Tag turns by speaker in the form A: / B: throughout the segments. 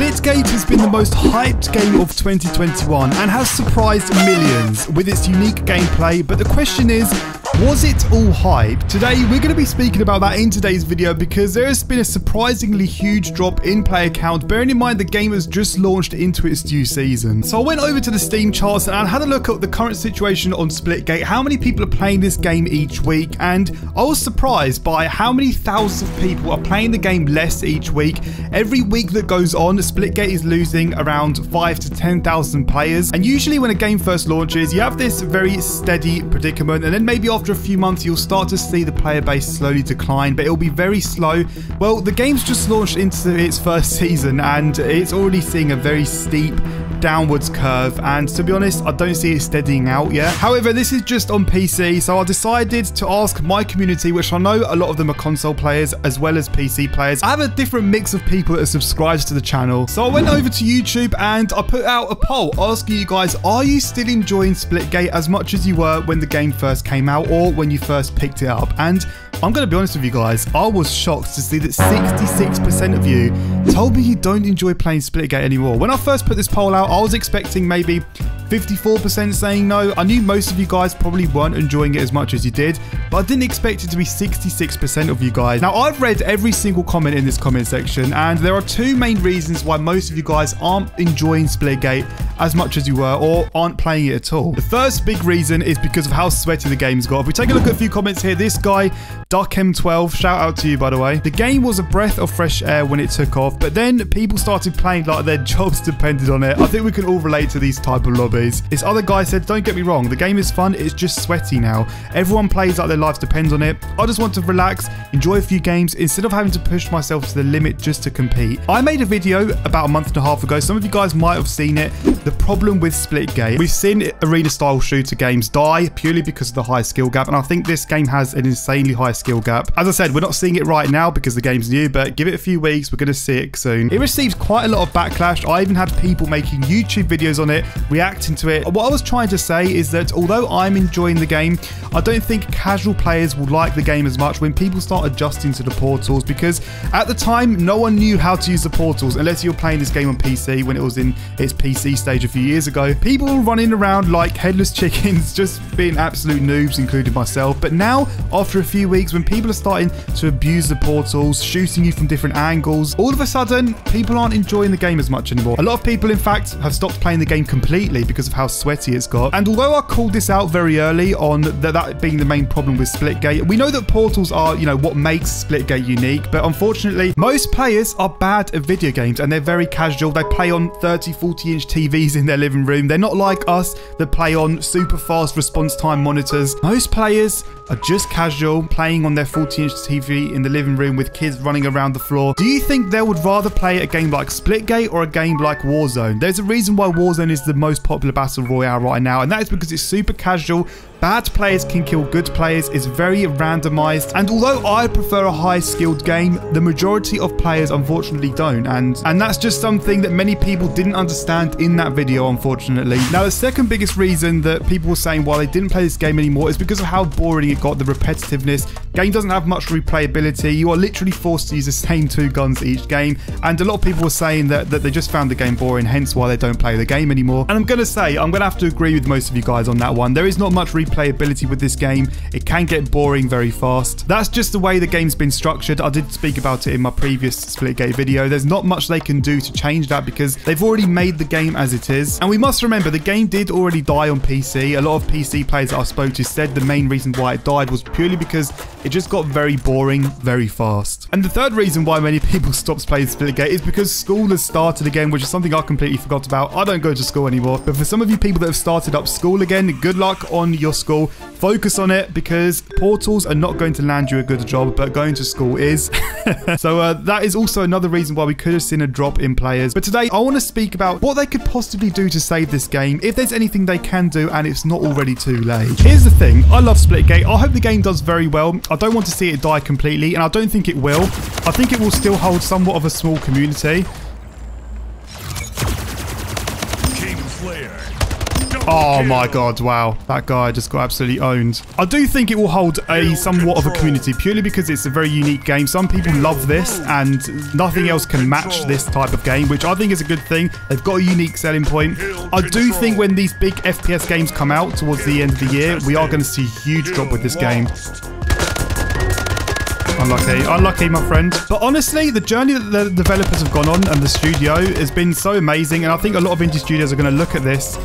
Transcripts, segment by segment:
A: Splitgate has been the most hyped game of 2021 and has surprised millions with its unique gameplay, but the question is, was it all hype? Today, we're going to be speaking about that in today's video because there has been a surprisingly huge drop in player count, bearing in mind the game has just launched into its new season. So I went over to the Steam charts and had a look at the current situation on Splitgate, how many people are playing this game each week, and I was surprised by how many thousands of people are playing the game less each week. Every week that goes on, Splitgate is losing around 5,000 to 10,000 players, and usually when a game first launches, you have this very steady predicament, and then maybe after a few months you'll start to see the player base slowly decline, but it'll be very slow. Well, the game's just launched into its first season and it's already seeing a very steep downwards curve, and to be honest, I don't see it steadying out yet. However, this is just on PC, so I decided to ask my community, which I know a lot of them are console players as well as PC players. I have a different mix of people that subscribe to the channel, so I went over to YouTube and I put out a poll asking you guys, are you still enjoying Splitgate as much as you were when the game first came out or when you first picked it up? And I'm going to be honest with you guys, I was shocked to see that 66% of you told me you don't enjoy playing Splitgate anymore. When I first put this poll out, I was expecting maybe 54% saying no. I knew most of you guys probably weren't enjoying it as much as you did, but I didn't expect it to be 66% of you guys. Now, I've read every single comment in this comment section, and there are two main reasons why most of you guys aren't enjoying Splitgate as much as you were or aren't playing it at all. The first big reason is because of how sweaty the game's got. If we take a look at a few comments here, this guy, DuckM12, shout out to you by the way. The game was a breath of fresh air when it took off, but then people started playing like their jobs depended on it. I think we can all relate to these type of lobbies. This other guy said, don't get me wrong, the game is fun, it's just sweaty now. Everyone plays like their lives depends on it. I just want to relax, enjoy a few games instead of having to push myself to the limit just to compete. I made a video about a month and a half ago, some of you guys might have seen it, the problem with Splitgate. We've seen arena style shooter games die purely because of the high skill gap, and I think this game has an insanely high skill gap. As I said, we're not seeing it right now because the game's new, but give it a few weeks, we're going to see it soon. It received quite a lot of backlash. I even had people making YouTube videos on it, reacting to it. What I was trying to say is that although I'm enjoying the game, I don't think casual players will like the game as much when people start adjusting to the portals, because at the time no one knew how to use the portals unless you were playing this game on PC when it was in its PC stage a few years ago. People were running around like headless chickens, just being absolute noobs, including myself. But now, after a few weeks, when people are starting to abuse the portals, shooting you from different angles, all of a sudden people aren't enjoying the game as much anymore. A lot of people in fact have stopped playing the game completely because of how sweaty it's got. And although I called this out very early on that being the main problem with Splitgate, we know that portals are, you know, what makes Splitgate unique, but unfortunately most players are bad at video games and they're very casual. They play on 30-40 inch TVs in their living room. They're not like us that play on super fast response time monitors. Most players are just casual, playing on their 40 inch TV in the living room with kids running around the floor. Do you think they would rather play a game like Splitgate or a game like Warzone? There's a reason why Warzone is the most popular battle royale right now, and that is because it's super casual. Bad players can kill good players, it's very randomized, and although I prefer a high skilled game, the majority of players unfortunately don't, and that's just something that many people didn't understand in that video, unfortunately. Now, the second biggest reason that people were saying why they didn't play this game anymore is because of how boring it got, the repetitiveness. Game doesn't have much replayability. You are literally forced to use the same two guns each game, and a lot of people were saying that they just found the game boring, hence why they don't play the game anymore. And I'm going to have to agree with most of you guys on that one. There is not much replayability with this game. It can get boring very fast. That's just the way the game's been structured. I did speak about it in my previous Splitgate video. There's not much they can do to change that because they've already made the game as it is. And we must remember the game did already die on PC. A lot of PC players that I spoke to said the main reason why it died was purely because it just got very boring very fast. And the third reason why many people stopped playing Splitgate is because school has started again, which is something I completely forgot about. I don't go to school anymore, but for some of you people that have started up school again, good luck on your school. Focus on it because portals are not going to land you a good job, but going to school is. So that is also another reason why we could have seen a drop in players. But today I want to speak about what they could possibly do to save this game, if there's anything they can do and it's not already too late. Here's the thing, I love Splitgate. I hope the game does very well. I don't want to see it die completely, and I don't think it will. I think it will still hold somewhat of a small community. Oh my god, wow. That guy just got absolutely owned. I do think it will hold a somewhat of a community, purely because it's a very unique game. Some people love this, and nothing else can match this type of game, which I think is a good thing. They've got a unique selling point. I do think when these big FPS games come out towards the end of the year, we are going to see a huge drop with this game. Unlucky, my friend. But honestly, the journey that the developers have gone on and the studio has been so amazing, and I think a lot of indie studios are going to look at this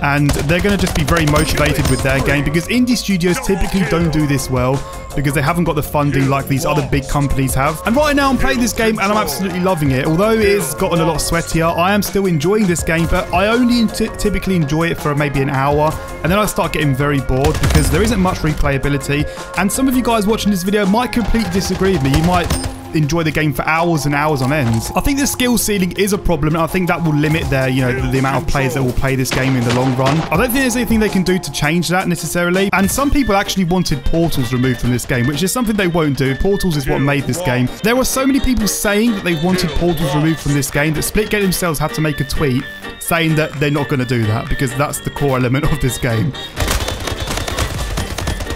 A: and they're going to just be very motivated with their game, because indie studios typically don't do this well because they haven't got the funding like these other big companies have. And right now I'm playing this game and I'm absolutely loving it. Although it's gotten a lot sweatier, I am still enjoying this game, but I only typically enjoy it for maybe an hour, and then I start getting very bored because there isn't much replayability. And some of you guys watching this video might completely disagree with me. You might enjoy the game for hours and hours on end. I think the skill ceiling is a problem, and I think that will limit their, the amount of players that will play this game in the long run. I don't think there's anything they can do to change that necessarily. And some people actually wanted portals removed from this game, which is something they won't do. Portals is what made this game. There were so many people saying that they wanted portals removed from this game that Splitgate themselves had to make a tweet saying that they're not going to do that because that's the core element of this game.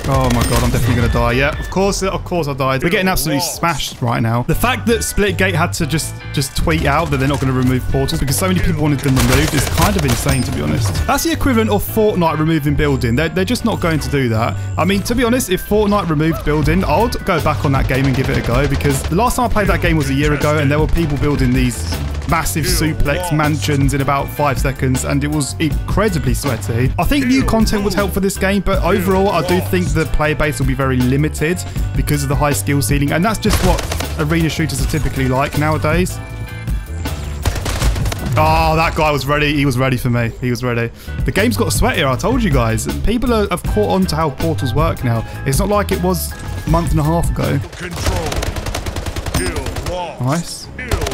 A: Oh my god, I'm definitely going to die. Yeah, of course I died. We're getting absolutely smashed right now. The fact that Splitgate had to just tweet out that they're not going to remove portals because so many people wanted them removed is kind of insane, to be honest. That's the equivalent of Fortnite removing building. They're just not going to do that. I mean, to be honest, if Fortnite removed building, I'll go back on that game and give it a go, because the last time I played that game was a year ago and there were people building these massive suplex mansions in about 5 seconds, and it was incredibly sweaty. I think new content would help for this game, but overall I do think the player base will be very limited because of the high skill ceiling, and that's just what arena shooters are typically like nowadays. Oh, that guy was ready. He was ready for me. He was ready. The game's got sweatier, I told you guys. People have caught on to how portals work now. It's not like it was a month and a half ago. Nice.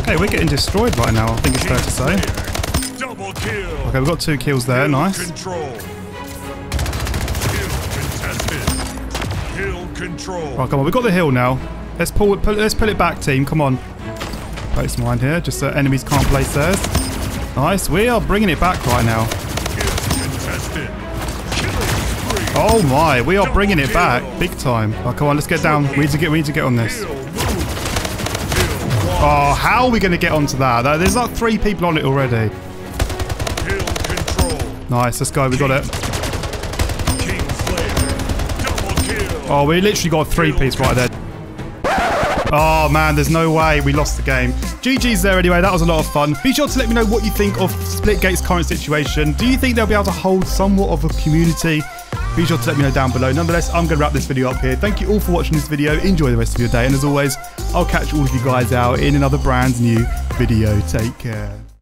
A: Okay, we're getting destroyed right now, I think it's fair to say. Okay, we've got 2 kills there. Nice. Right, come on, we've got the hill now. Let's pull it back, team. Come on. Place mine here, just so enemies can't place theirs. Nice. We are bringing it back right now. Oh my, we are bringing it back big time. Oh, come on, let's get down. We need to get on this. Oh, how are we going to get onto that? There's like 3 people on it already. Nice, let's go. We got it. Oh, we literally got a 3-piece right there. Oh man, there's no way we lost the game. GG's there anyway. That was a lot of fun. Be sure to let me know what you think of Splitgate's current situation. Do you think they'll be able to hold somewhat of a community? Be sure to let me know down below. Nonetheless, I'm going to wrap this video up here. Thank you all for watching this video. Enjoy the rest of your day. And as always, I'll catch all of you guys out in another brand new video. Take care.